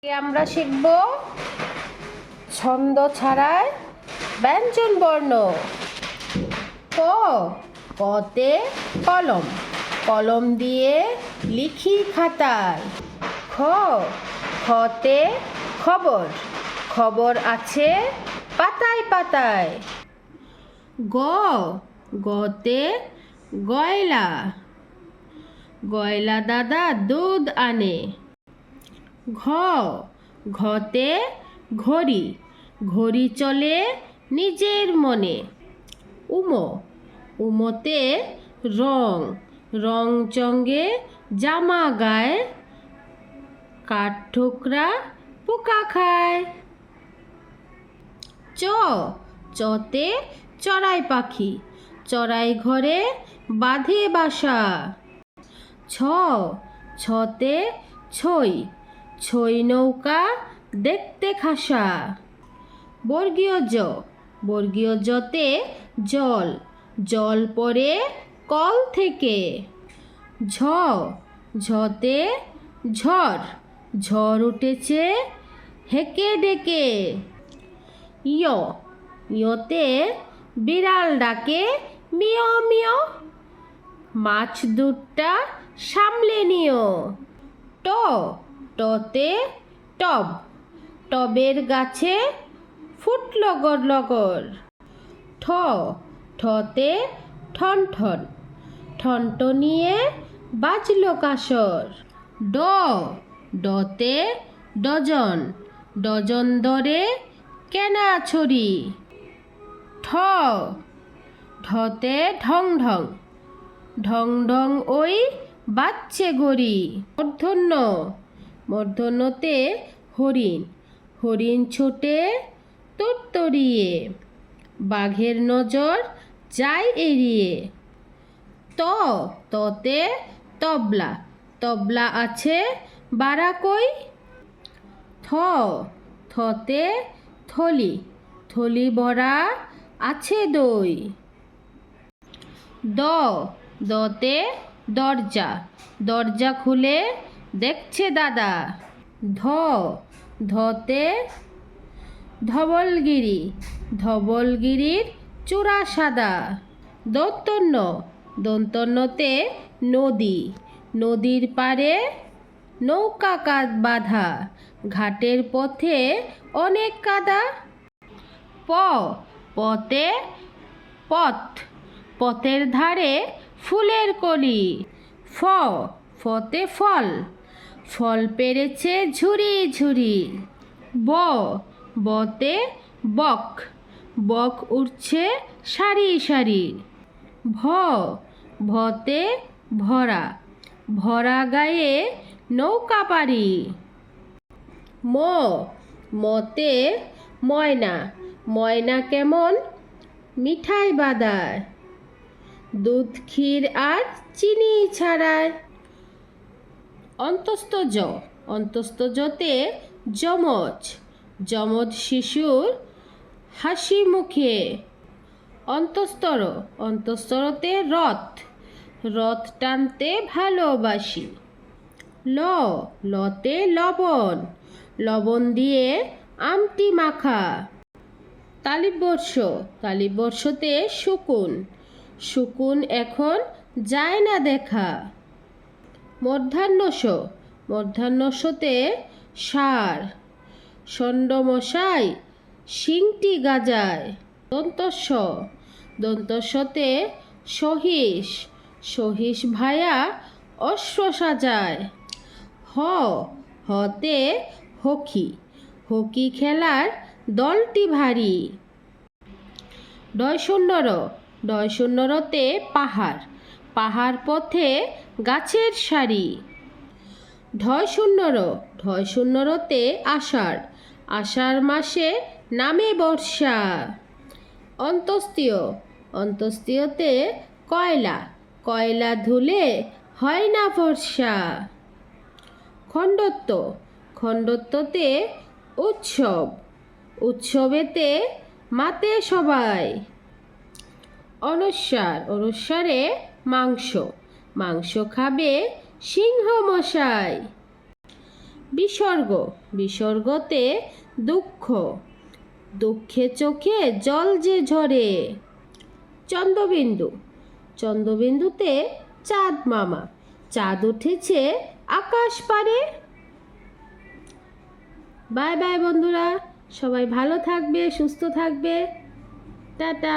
আমরা শিখব ছন্দ ছাড়াই ব্যঞ্জন বর্ণ। ক, কতে কলম, কলম দিয়ে লিখি খাতায়। খ, খতে খবর, খবর আছে পাতায় পাতায়। গ, গতে গয়লা, গয়লা দাদা দুধ আনে। ঘ, ঘতে ঘড়ি, ঘড়ি চলে নিজের মনে। উম, উমতে রং, রং চঙ্গে জামা গায়ে। কাঠঠোকরা পোকা খায়। চ, চতে চড়াই পাখি, চড়াই ঘরে বাঁধে বাসা। ছ, ছতে ছই, ছই নৌকা দেখতে খাসা। বর্গীয় জ, বর্গীয় জতে জল, জল পড়ে কল থেকে। ঝ, ঝতে ঝড়, ঝড় উঠেছে হেঁকে ডেকে। ইয়, ইয়তে বিড়াল ডাকে মিয় মিয়, মাছ দুধটা সামলে নিও। ট, টতে টব, টবের গাছে ফুট লগর লগর। ঠ, ঠতে ঠনঠন, ঠনঠনিয়ে বাজলো কাসর। ড, ডতে ডজন, ডজন দরে কেনা ছড়ি। ঠ, ঢতে ঢং ঢং, ঢং ঢং ওই বাজছে ঘড়ি। মূর্ধন্য, মূর্ধন্যতে হরিণ, হরিণ ছোটে তরতরিয়ে, বাঘের নজর যায় এড়িয়ে। ত, ততে তবলা, তবলা আছে বারাকই। থ, থতে থলি, থলি ভরা আছে দই। দ, দতে দরজা, দরজা খুলে দেখছে দাদা। ধ, ধতে ধবলগিরি, ধবলগিরির চূড়া সাদা। দন্তন্য, দন্তন্যতে নদী, নদীর পাড়ে নৌকা কাঁধ বাঁধা, ঘাটের পথে অনেক কাদা। প, পতে পথ, পথের ধারে ফুলের কলি। ফ, ফতে ফল, ফল পেড়েছে ঝুরি ঝুরি। ব, বতে বক, বক উঠছে সারি সারি। ভ, ভতে ভরা, ভরা গায়ে নৌকা পারি। ম, মতে ময়না, ময়না কেমন মিঠাই বাদায়, দুধ ক্ষীর আর চিনি ছাড়ায়। অন্তস্থ জ, অন্তস্থ জতে যমজ, যমজ শিশুর হাসি মুখে। অন্তস্তর, অন্তস্তরতে রথ, রথ টানতে ভালোবাসি। ল, লতে লবণ, লবণ দিয়ে আমটি মাখা। তালিবর্ষ, তালিবর্ষতে শকুন, শকুন এখন যায় না দেখা। মধ্যাহ্ন স, মধ্যাহ্ন সতে ষাঁড়, ষণ্ড মশাই শিংটি গাজায়। দন্তস্ব, দন্তস্বতে সহিস, সহিস ভায়া অশ্ব সাজায়। হ, হতে হকি, হকি খেলার দলটি ভারী। ডয়শূন্য র, ডয়শূন্য রতে পাহাড়, পাহাড় পথে গাছের সারি। ঢয়শূন্য র, ঢয়শূন্য রতে আষাঢ়, আষাঢ় মাসে নামে বর্ষা। অন্তস্তীয়, অন্তস্তীয়তে কয়লা, কয়লা ধুলে হয় না ফর্সা। খণ্ডত্ব, খণ্ডত্বতে উৎসব, উৎসবেতে মাতে সবাই। অনুস্বার, অনুস্বারে মাংস, মাংস খাবে সিংহ মশাই। বিসর্গ, বিসর্গতে দুঃখ, দুঃখে চোখে জল যে ঝরে। চন্দ্রবিন্দু, চন্দ্রবিন্দুতে চাঁদ মামা, চাঁদ উঠেছে আকাশ পারে। বাই বাই বন্ধুরা, সবাই ভালো থাকবে, সুস্থ থাকবে, টাটা।